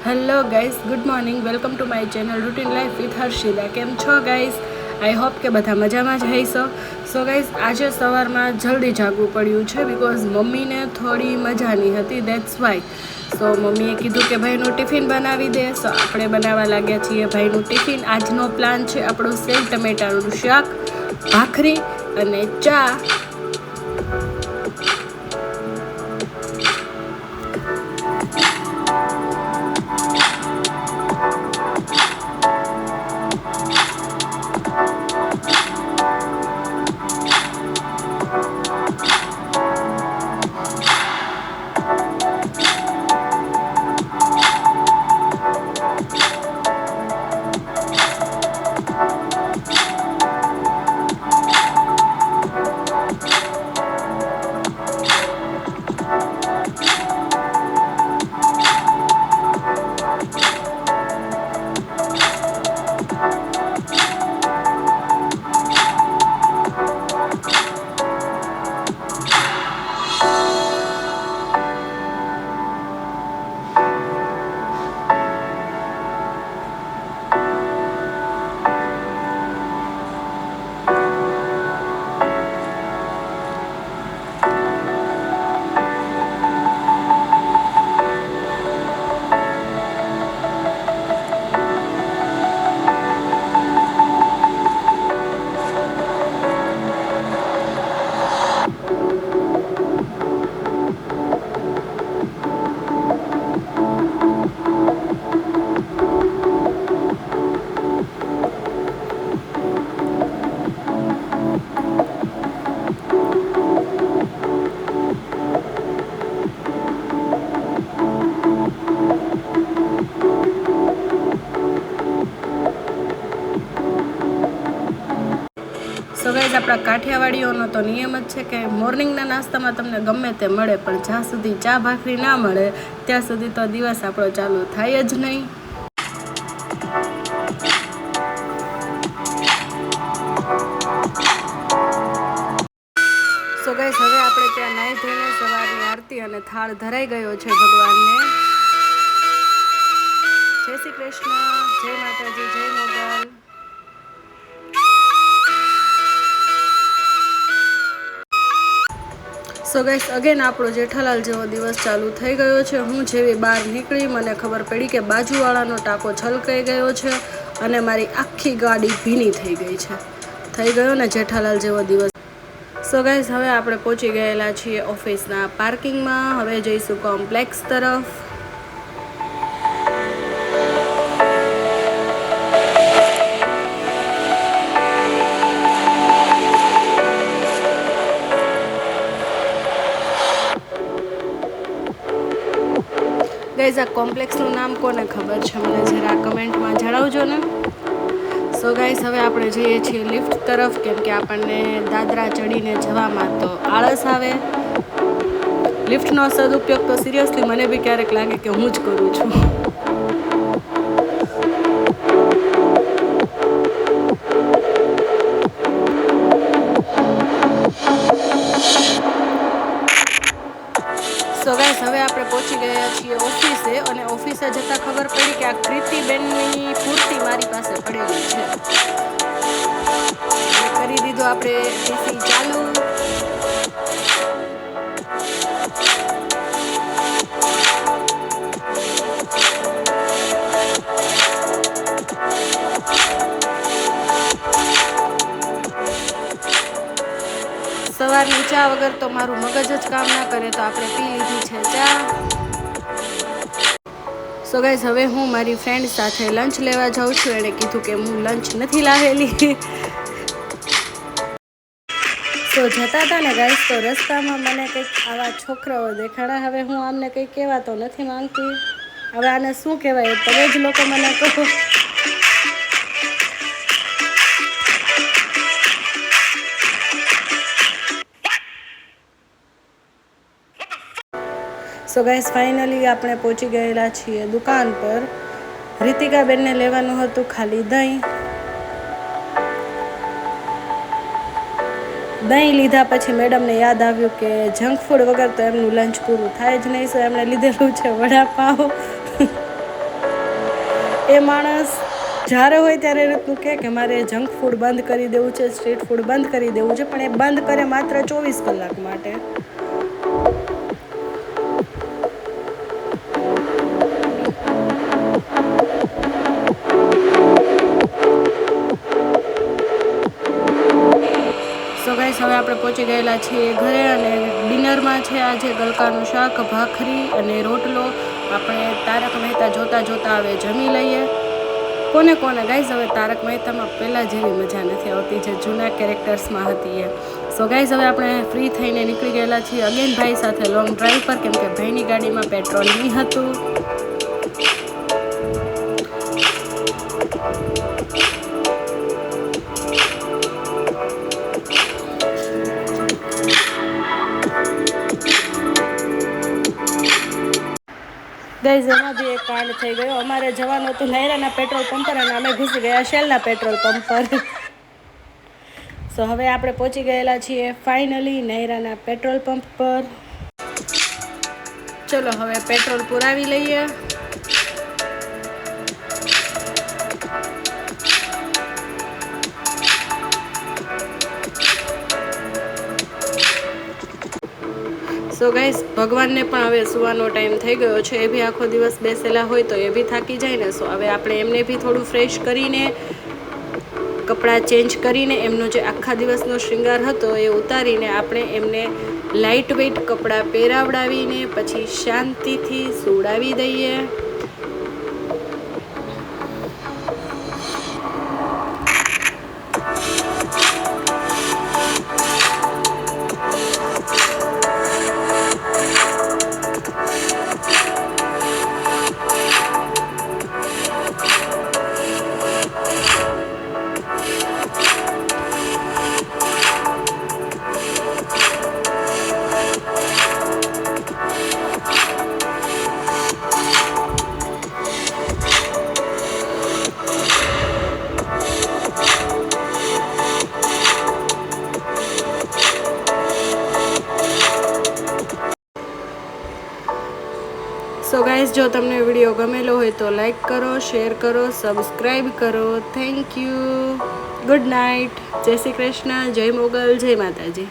Hello guys, good morning. Welcome to my channel routine life with Harshida. કેમ છો guys? I hope કે બધા મજામાં જ હશો. સો ગાઈઝ, આજે સવારમાં જલ્દી જાગવું પડ્યું છે બિકોઝ મમ્મીને થોડી મજાની હતી, દેટ્સ વાય. સો મમ્મીએ કીધું કે ભાઈનું ટિફિન બનાવી દે. સો આપણે બનાવવા લાગ્યા છીએ ભાઈનું ટિફિન. આજનો પ્લાન છે આપણું સેવ ટમેટાનું શાક, ભાખરી અને ચા. સો ગાઈઝ, આપણા કાઠિયાવાડીઓનો તો નિયમ જ છે કે મોર્નિંગના નાસ્તામાં તમને ગમે તે મળે, પણ જ્યાં સુધી ચા ભાખરી ના મળે ત્યાં સુધી તો દિવસ આપણો ચાલુ થાય જ નહીં. સો ગાઈઝ, હવે આપણે ત્યાં નાહી ધોઈને સવારની આરતી અને થાળ ધરાઈ ગયો છે ભગવાનને. જય શ્રી કૃષ્ણ, જય માતાજી, જય મોગલ. સો ગાઈસ, અગેન આપણો જેઠાલાલ જેવો દિવસ ચાલુ થઈ ગયો છે. હું જેવી બહાર નીકળી મને ખબર પડી કે બાજુવાળાનો ટાંકો છલકાઈ ગયો છે અને મારી આખી ગાડી ભીની થઈ ગઈ છે. થઈ ગયો ને જેઠાલાલ જેવો દિવસ. સો ગાઈસ, હવે આપણે પહોંચી ગયેલા છીએ ઓફિસના પાર્કિંગમાં. હવે જઈશું કોમ્પ્લેક્સ તરફ. ગાઈઝ, આ કોમ્પ્લેક્સનું નામ કોને ખબર છે મને જરા કમેન્ટમાં જણાવજો ને. સો ગાઈઝ, હવે આપણે જઈએ છીએ લિફ્ટ તરફ, કેમ કે આપણને દાદરા ચડીને જવામાં તો આળસ આવે. લિફ્ટનો સદુપયોગ તો સિરિયસલી મને બી ક્યારેક લાગે કે હું જ કરું છું. સો ગાઈસ, હવે આપણે પહોંચી ગયા છીએ ઓફિસે અને ઓફિસે જતાં ખબર પડી કે આ કૃતિબેનની પૂર્તિ મારી પાસે પડેલી છે. કરી દીધું આપણે એસી ચાલુ. સવારની ચા વગર તો મારું મગજ જ કામ ના કરે, તો આપણે પી લીધી છે ચા. સો ગાઈઝ, હવે હું મારી ફ્રેન્ડ સાથે લંચ લેવા જાઉં છું. એણે કીધું કે હું લંચ નથી લાવેલી. તો જતા હતા ને ગાઈઝ, તો રસ્તામાં મને કંઈક આવા છોકરાઓ દેખાડા. હવે હું આમને કંઈક કહેવા તો નથી માંગતી. હવે આને શું કહેવાય તમે જ લોકો મને કહો. સો ગાઈસ, ફાઇનલી આપણે પહોંચી ગયેલા છીએ દુકાન પર. રીતિકાબેનને લેવાનું હતું ખાલી દહીં. દહીં લીધા પછી મેડમને યાદ આવ્યું કે જંક ફૂડ વગર તો એમનું લંચ પૂરું થાય જ નહીં. સો એમણે લીધેલું છે વડાપાઉં. એ માણસ જ્યારે હોય ત્યારે એ રીતનું કે મારે જંક ફૂડ બંધ કરી દેવું છે, સ્ટ્રીટ ફૂડ બંધ કરી દેવું છે, પણ એ બંધ કરે માત્ર 24 કલાક માટે. સો ગાઈસ, હવે આપણે પહોંચી ગયેલા છીએ ઘરે અને ડિનરમાં છે આજે ગલકાનું શાક, ભાખરી અને રોટલો. આપણે તારક મહેતા જોતા જોતા હવે જમી લઈએ. કોને ગાઈઝ હવે તારક મહેતામાં પહેલાં જેવી મજા નથી આવતી જે જૂના કેરેક્ટર્સમાં હતી એ. સો ગાઈઝ, હવે આપણે ફ્રી થઈને નીકળી ગયેલા છીએ અગેન ભાઈ સાથે લોંગ ડ્રાઈવ પર, કેમ કે ભાઈની ગાડીમાં પેટ્રોલ નહીં હતું. ગાઈઝ, એમાં બી એક કાંડ થઈ ગયો. અમારે જવાનું હતું નૈરાના પેટ્રોલ પંપ પર અને અમે ઘૂસી ગયા શેલના પેટ્રોલ પંપ પર. સો હવે આપણે પહોંચી ગયેલા છીએ ફાઇનલી નૈરાના પેટ્રોલ પંપ પર. ચલો હવે પેટ્રોલ પુરાવી લઈએ. સો ગાઈસ, ભગવાનને પણ હવે સુવાનો ટાઈમ થઈ ગયો છે. એ બી આખો દિવસ બેસેલા હોય તો એ બી થાકી જાય ને. સો હવે આપણે એમને બી થોડું ફ્રેશ કરીને, કપડાં ચેન્જ કરીને, એમનો જે આખા દિવસનો શૃંગાર હતો એ ઉતારીને આપણે એમને લાઇટ વેઇટ કપડાં પહેરાવડાવીને પછી શાંતિથી સુવડાવી દઈએ. સો ગાઈઝ, જો તમને વિડીયો ગમેલો હોય તો લાઈક કરો, શેર કરો, સબસ્ક્રાઈબ કરો. Thank you. Good night. જય શ્રી કૃષ્ણ. જય મોગલ. જય માતાજી.